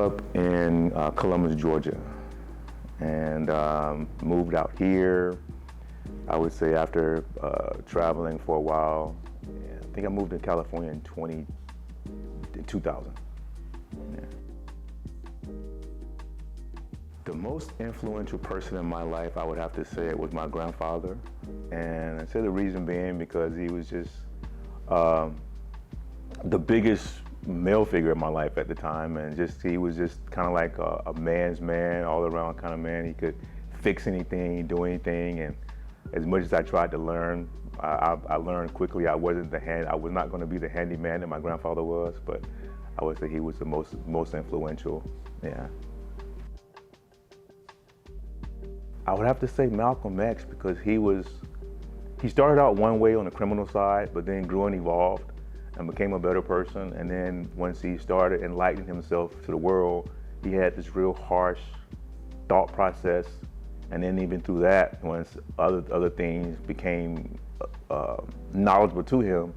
up in Columbus, Georgia, and moved out here, I would say after traveling for a while. I think I moved to California in 2000. Yeah. The most influential person in my life, I would have to say it was my grandfather. And I say the reason being because he was just the biggest male figure in my life at the time, and he was just kind of like a man's man, all around kind of man. He could fix anything, do anything, and as much as I tried to learn, I learned quickly I was not going to be the handyman that my grandfather was, but I would say he was the most influential. Yeah. I would have to say Malcolm X, because he started out one way on the criminal side, but then grew and evolved and became a better person. And then once he started enlightening himself to the world, he had this real harsh thought process. And then even through that, once other things became knowledgeable to him,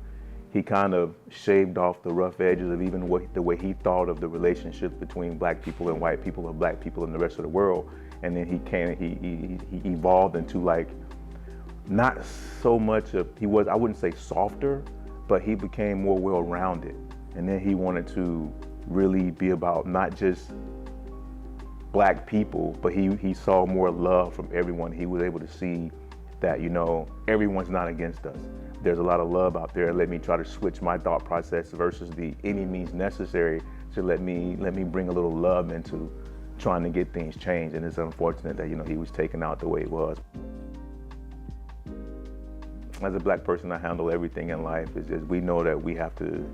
he kind of shaved off the rough edges of even the way he thought of the relationship between black people and white people, or black people and the rest of the world. And then he evolved into, like, not so much of, I wouldn't say softer, but he became more well-rounded. And then he wanted to really be about not just black people, but he saw more love from everyone. He was able to see that, everyone's not against us. There's a lot of love out there. Let me try to switch my thought process versus the any means necessary to let me bring a little love into trying to get things changed. And it's unfortunate that, he was taken out the way he was. As a black person, I handle everything in life. It's just, we know that we have to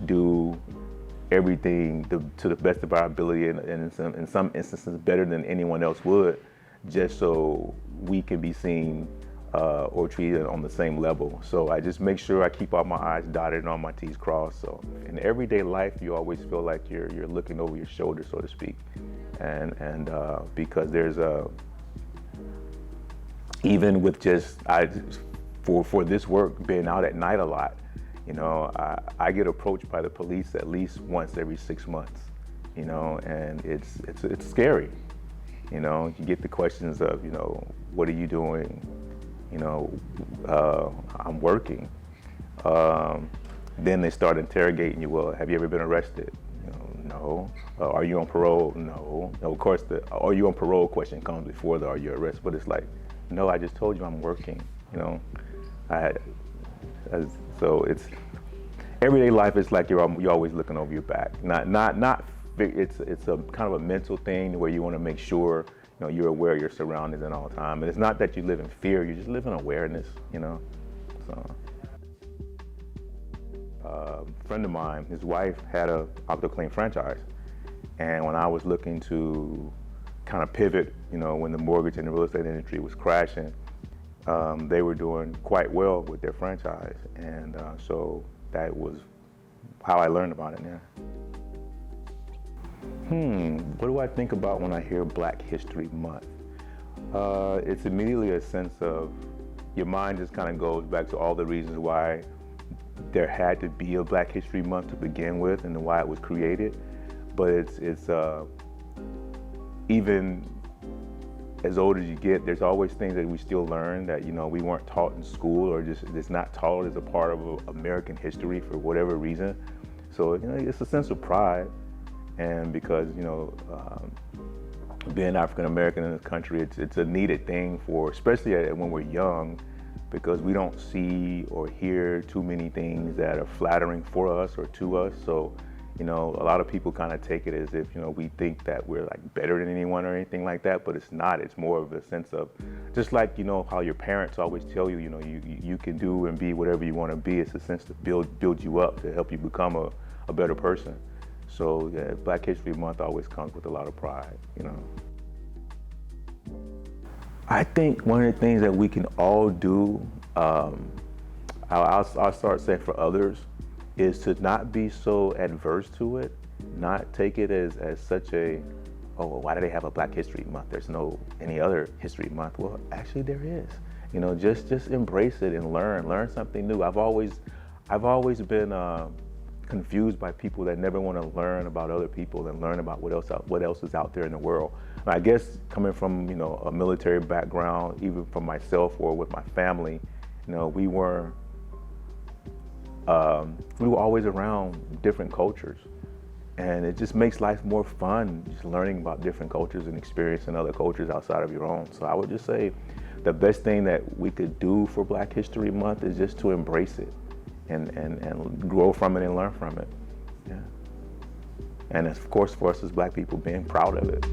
do everything to the best of our ability, and in some instances better than anyone else would, just so we can be seen or treated on the same level. So I just make sure I keep all my I's dotted and all my T's crossed. So in everyday life, you always feel like you're looking over your shoulder, so to speak, and because there's even with for this work, being out at night a lot, I get approached by the police at least once every 6 months, and it's scary. You get the questions of, what are you doing? I'm working. Then they start interrogating you. Well, have you ever been arrested? No. Are you on parole? No. Of course, the are you on parole question comes before the are you arrested, but it's like, no, I just told you I'm working. So it's everyday life. It's like you're always looking over your back. It's a kind of a mental thing where you want to make sure you're aware of your surroundings at all time. And it's not that you live in fear. You just live in awareness. So a friend of mine, his wife had a OctoClean franchise, and when I was looking to kind of pivot, when the mortgage and the real estate industry was crashing, they were doing quite well with their franchise, and so that was how I learned about it. Yeah. What do I think about when I hear Black History Month? It's immediately a sense of, your mind just kind of goes back to all the reasons why there had to be a Black History Month to begin with, and why it was created. But it's even as old as you get, there's always things that we still learn that we weren't taught in school, or just it's not taught as a part of American history for whatever reason. So it's a sense of pride, and because being African American in this country, it's a needed thing for, especially when we're young, because we don't see or hear too many things that are flattering for us or to us. So a lot of people kind of take it as if, we think that we're like better than anyone or anything like that, but it's not. It's more of a sense of, just like, how your parents always tell you, you can do and be whatever you want to be. It's a sense to build you up, to help you become a better person. So yeah, Black History Month always comes with a lot of pride, I think one of the things that we can all do, I'll start saying for others, is to not be so adverse to it, not take it as such a, oh, well, why do they have a Black History Month? There's no any other history month. Well, actually there is. Just embrace it and learn something new. I've always been confused by people that never want to learn about other people and learn about what else is out there in the world. And I guess coming from, you know, a military background, even from myself or with my family, you know, we were always around different cultures. And it just makes life more fun, just learning about different cultures and experiencing other cultures outside of your own. So I would just say the best thing that we could do for Black History Month is just to embrace it and grow from it and learn from it. Yeah. And of course, for us as Black people, being proud of it.